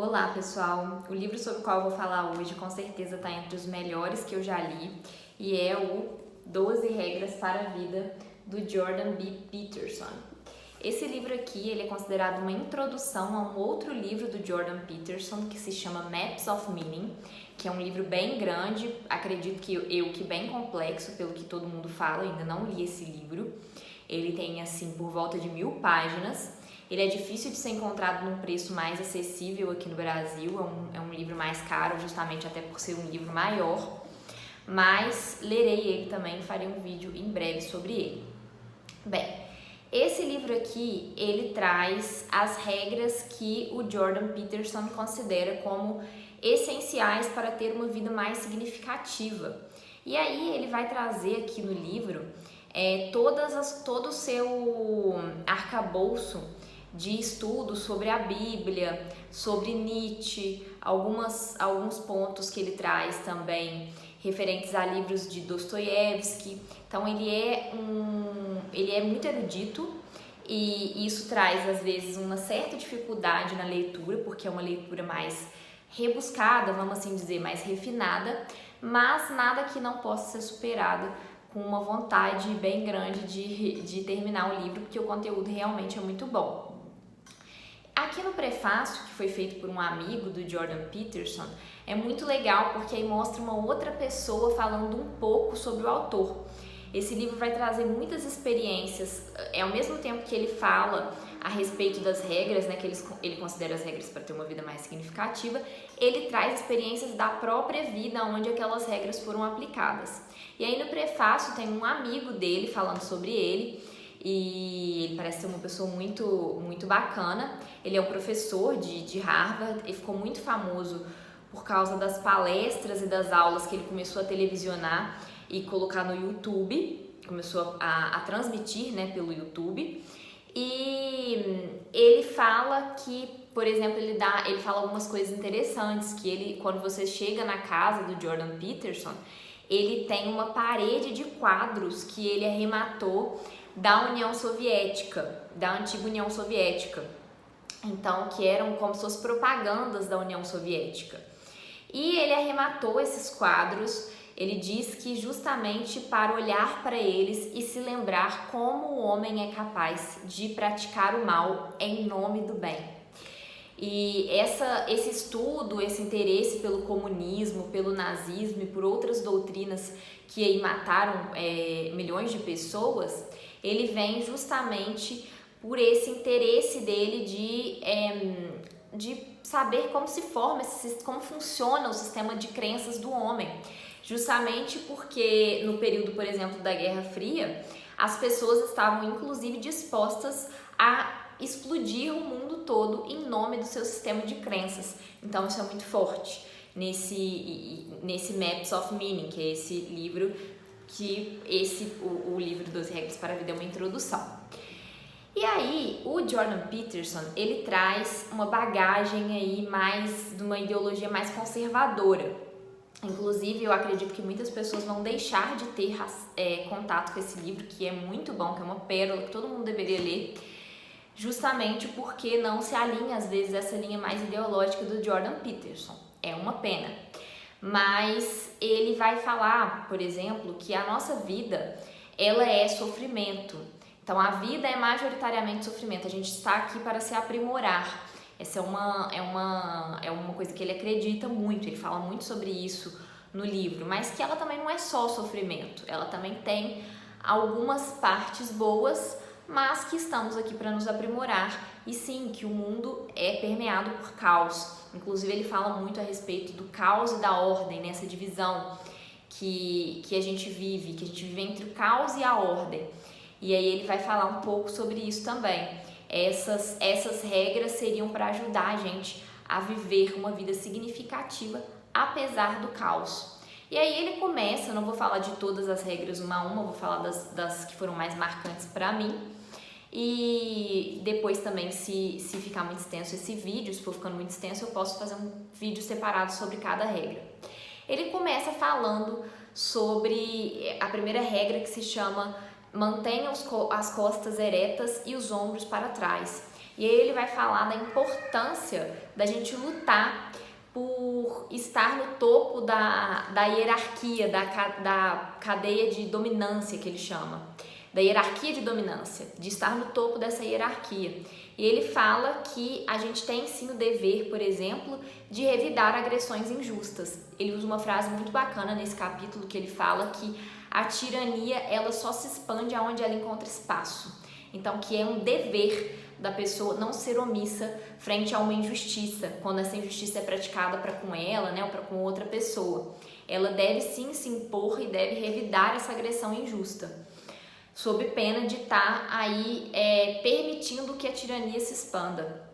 Olá pessoal, o livro sobre o qual eu vou falar hoje com certeza está entre os melhores que eu já li e é o 12 Regras para a Vida do Jordan B. Peterson. Esse livro aqui ele é considerado uma introdução a um outro livro do Jordan Peterson que se chama Maps of Meaning, que é um livro bem grande, acredito que bem complexo pelo que todo mundo fala, ainda não li esse livro. Ele tem assim por volta de 1000 páginas. Ele é difícil de ser encontrado num preço mais acessível aqui no Brasil, é um livro mais caro, justamente até por ser um livro maior, mas lerei ele também e farei um vídeo em breve sobre ele. Bem, esse livro aqui, ele traz as regras que o Jordan Peterson considera como essenciais para ter uma vida mais significativa. E aí ele vai trazer aqui no livro todo o seu arcabouço de estudos sobre a Bíblia, sobre Nietzsche, alguns pontos que ele traz também referentes a livros de Dostoiévski. Então ele é muito erudito e isso traz às vezes uma certa dificuldade na leitura, porque é uma leitura mais rebuscada, vamos assim dizer, mais refinada, mas nada que não possa ser superado com uma vontade bem grande de terminar o livro, porque o conteúdo realmente é muito bom. Aqui no prefácio, que foi feito por um amigo do Jordan Peterson, é muito legal porque aí mostra uma outra pessoa falando um pouco sobre o autor. Esse livro vai trazer muitas experiências, ao mesmo tempo que ele fala a respeito das regras, né, que ele considera as regras para ter uma vida mais significativa, ele traz experiências da própria vida onde aquelas regras foram aplicadas. E aí no prefácio tem um amigo dele falando sobre ele, e ele parece ser uma pessoa muito bacana. Ele é um professor de Harvard e ficou muito famoso por causa das palestras e das aulas que ele começou a televisionar e colocar no YouTube, começou a transmitir, né, pelo YouTube. E ele fala que, por exemplo, ele fala algumas coisas interessantes, que quando você chega na casa do Jordan Peterson, ele tem uma parede de quadros que ele arrematou da União Soviética, da antiga União Soviética. Então, que eram como suas propagandas da União Soviética. E ele arrematou esses quadros, ele diz que justamente para olhar para eles e se lembrar como o homem é capaz de praticar o mal em nome do bem. E esse estudo, esse interesse pelo comunismo, pelo nazismo e por outras doutrinas que aí mataram milhões de pessoas, ele vem justamente por esse interesse dele de saber como se forma, como funciona o sistema de crenças do homem. Justamente porque no período, por exemplo, da Guerra Fria, as pessoas estavam inclusive dispostas a explodir o mundo todo em nome do seu sistema de crenças. Então isso é muito forte nesse Maps of Meaning, que é esse livro que o livro 12 Regras para a Vida é uma introdução. E aí, o Jordan Peterson, ele traz uma bagagem aí mais de uma ideologia mais conservadora. Inclusive, eu acredito que muitas pessoas vão deixar de ter contato com esse livro, que é muito bom, que é uma pérola, que todo mundo deveria ler, justamente porque não se alinha, às vezes, essa linha mais ideológica do Jordan Peterson. É uma pena. Mas ele vai falar, por exemplo, que a nossa vida, ela é sofrimento. Então, a vida é majoritariamente sofrimento. A gente está aqui para se aprimorar. Essa é uma coisa que ele acredita muito. Ele fala muito sobre isso no livro. Mas que ela também não é só sofrimento. Ela também tem algumas partes boas, mas que estamos aqui para nos aprimorar. E sim, que o mundo é permeado por caos. Inclusive, ele fala muito a respeito do caos e da ordem, nessa divisão que a gente vive entre o caos e a ordem. E aí ele vai falar um pouco sobre isso também. Essas regras seriam para ajudar a gente a viver uma vida significativa, apesar do caos. E aí ele começa, eu não vou falar de todas as regras uma a uma, vou falar das que foram mais marcantes para mim. E depois também, se ficar muito extenso esse vídeo, se for ficando muito extenso, eu posso fazer um vídeo separado sobre cada regra. Ele começa falando sobre a primeira regra, que se chama mantenha as costas eretas e os ombros para trás. E aí ele vai falar da importância da gente lutar por estar no topo da hierarquia, da cadeia de dominância que ele chama, da hierarquia de dominância, de estar no topo dessa hierarquia. E ele fala que a gente tem sim o dever, por exemplo, de revidar agressões injustas. Ele usa uma frase muito bacana nesse capítulo que ele fala que a tirania ela só se expande aonde ela encontra espaço. Então, que é um dever da pessoa não ser omissa frente a uma injustiça, quando essa injustiça é praticada para com ela, né, ou para com outra pessoa. Ela deve sim se impor e deve revidar essa agressão injusta, sob pena de estar aí permitindo que a tirania se expanda.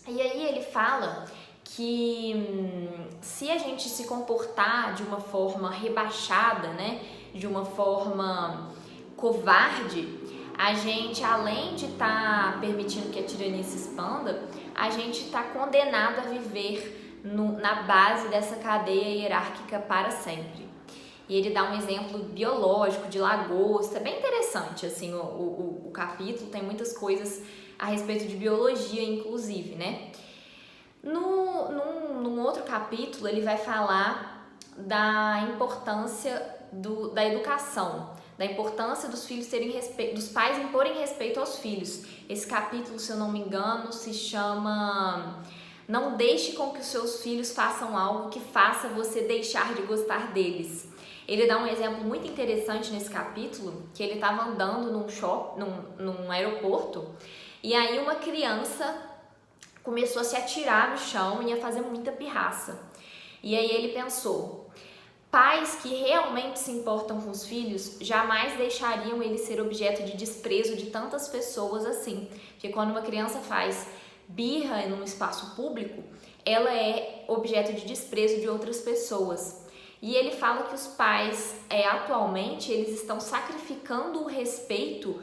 E aí ele fala que se a gente se comportar de uma forma rebaixada, né, de uma forma covarde, a gente, além de estar permitindo que a tirania se expanda, a gente está condenado a viver na base dessa cadeia hierárquica para sempre. E ele dá um exemplo biológico de lagosta, é bem interessante, assim, o capítulo tem muitas coisas a respeito de biologia, inclusive, né? Num outro capítulo, ele vai falar da importância da educação, da importância dos filhos terem respeito, dos pais imporem respeito aos filhos. Esse capítulo, se eu não me engano, se chama Não deixe com que os seus filhos façam algo que faça você deixar de gostar deles. Ele dá um exemplo muito interessante nesse capítulo, que ele estava andando num aeroporto, e aí uma criança começou a se atirar no chão e a fazer muita pirraça. E aí ele pensou: pais que realmente se importam com os filhos jamais deixariam ele ser objeto de desprezo de tantas pessoas assim. Porque quando uma criança faz birra num espaço público, ela é objeto de desprezo de outras pessoas. E ele fala que os pais, atualmente, eles estão sacrificando o respeito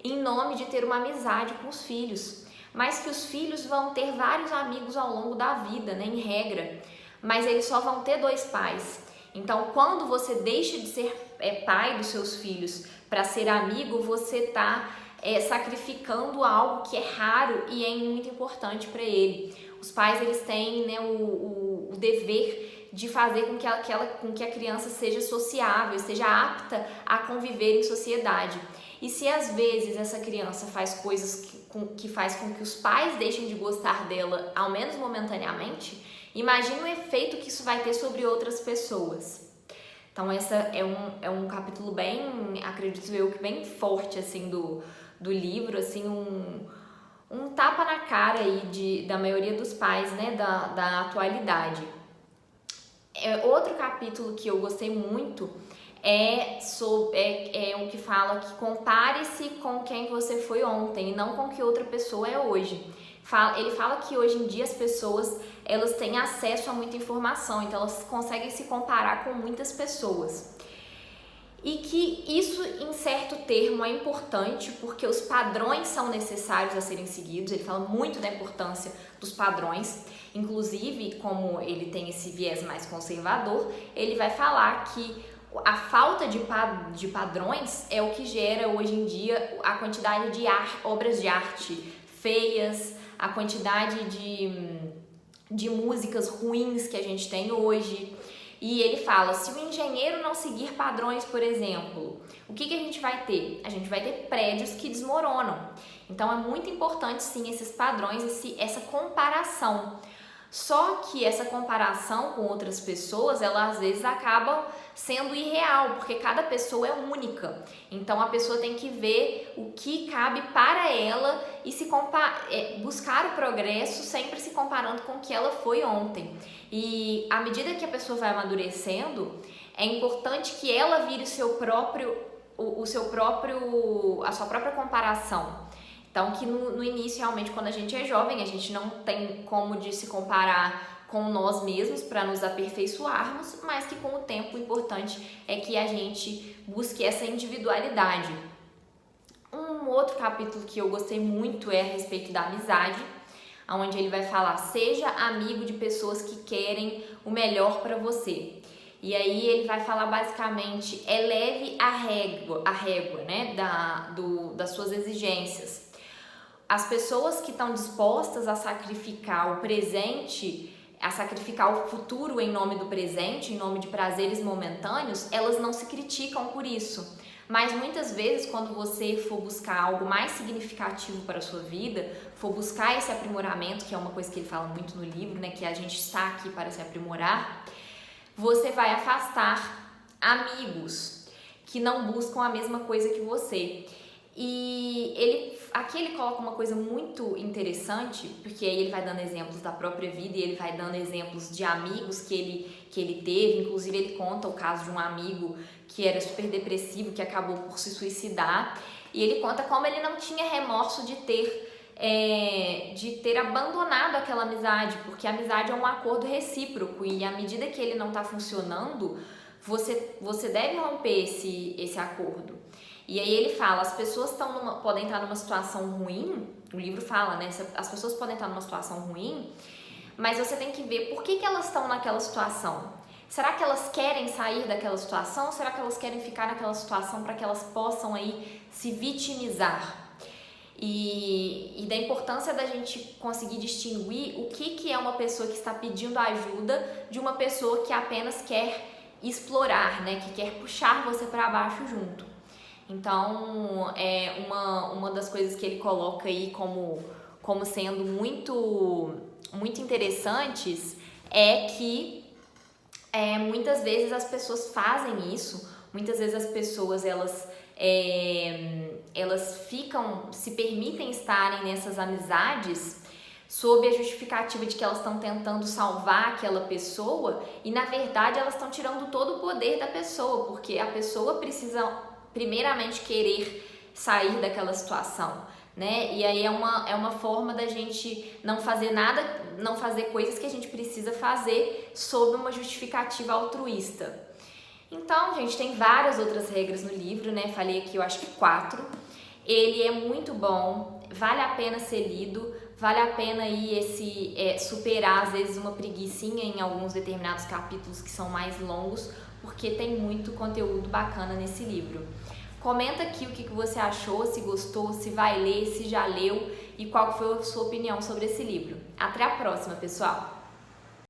em nome de ter uma amizade com os filhos. Mas que os filhos vão ter vários amigos ao longo da vida, né, em regra. Mas eles só vão ter 2 pais. Então, quando você deixa de ser pai dos seus filhos para ser amigo, você está sacrificando algo que é raro e é muito importante para ele. Os pais, eles têm, né, o dever de fazer com que a criança seja sociável, seja apta a conviver em sociedade. E se às vezes essa criança faz coisas que faz com que os pais deixem de gostar dela, ao menos momentaneamente, imagina o efeito que isso vai ter sobre outras pessoas. Então essa é um capítulo bem, acredito eu, que bem forte assim do livro, assim, um tapa na cara aí da maioria dos pais, né, da atualidade. Outro capítulo que eu gostei muito é o que fala que compare-se com quem você foi ontem e não com que outra pessoa é hoje. Ele fala que hoje em dia as pessoas elas têm acesso a muita informação, então elas conseguem se comparar com muitas pessoas. E que isso, em certo termo, é importante porque os padrões são necessários a serem seguidos. Ele fala muito da importância dos padrões. Inclusive, como ele tem esse viés mais conservador, ele vai falar que a falta de padrões é o que gera hoje em dia a quantidade de obras de arte feias, a quantidade de músicas ruins que a gente tem hoje. E ele fala, se o engenheiro não seguir padrões, por exemplo, o que a gente vai ter? A gente vai ter prédios que desmoronam. Então é muito importante sim esses padrões, essa comparação. Só que essa comparação com outras pessoas, ela às vezes acaba sendo irreal, porque cada pessoa é única. Então a pessoa tem que ver o que cabe para ela e buscar o progresso sempre se comparando com o que ela foi ontem. E à medida que a pessoa vai amadurecendo, é importante que ela vire a sua própria comparação. Então, que no início, realmente, quando a gente é jovem, a gente não tem como de se comparar com nós mesmos para nos aperfeiçoarmos, mas que com o tempo o importante é que a gente busque essa individualidade. Um outro capítulo que eu gostei muito é a respeito da amizade, onde ele vai falar, seja amigo de pessoas que querem o melhor para você. E aí ele vai falar basicamente, eleve a régua, né, das suas exigências. as pessoas que estão dispostas a sacrificar o presente, a sacrificar o futuro em nome do presente, em nome de prazeres momentâneos, elas não se criticam por isso. Mas muitas vezes, quando você for buscar algo mais significativo para a sua vida, for buscar esse aprimoramento, que é uma coisa que ele fala muito no livro, né, que a gente está aqui para se aprimorar, você vai afastar amigos que não buscam a mesma coisa que você. E aqui ele coloca uma coisa muito interessante, porque aí ele vai dando exemplos da própria vida e ele vai dando exemplos de amigos que ele teve. Inclusive ele conta o caso de um amigo que era super depressivo, que acabou por se suicidar, e ele conta como ele não tinha remorso de ter abandonado aquela amizade, porque a amizade é um acordo recíproco e à medida que ele não está funcionando, você deve romper esse acordo. E aí ele fala, as pessoas podem estar numa situação ruim, o livro fala, né? As pessoas podem estar numa situação ruim, mas você tem que ver por que elas estão naquela situação. Será que elas querem sair daquela situação? Será que elas querem ficar naquela situação para que elas possam aí se vitimizar? E da importância da gente conseguir distinguir o que é uma pessoa que está pedindo ajuda de uma pessoa que apenas quer explorar, né? Que quer puxar você para baixo junto. Então, uma das coisas que ele coloca aí como sendo muito, muito interessantes é que muitas vezes as pessoas fazem isso, muitas vezes as pessoas elas se permitem estarem nessas amizades sob a justificativa de que elas estão tentando salvar aquela pessoa e na verdade elas estão tirando todo o poder da pessoa, porque a pessoa precisa primeiramente querer sair daquela situação, né? E aí é uma forma da gente não fazer nada, não fazer coisas que a gente precisa fazer sob uma justificativa altruísta. Então, gente, tem várias outras regras no livro, né? Falei aqui, eu acho que 4. Ele é muito bom, vale a pena ser lido, vale a pena aí superar, às vezes, uma preguicinha em alguns determinados capítulos que são mais longos, porque tem muito conteúdo bacana nesse livro. Comenta aqui o que você achou, se gostou, se vai ler, se já leu e qual foi a sua opinião sobre esse livro. Até a próxima, pessoal!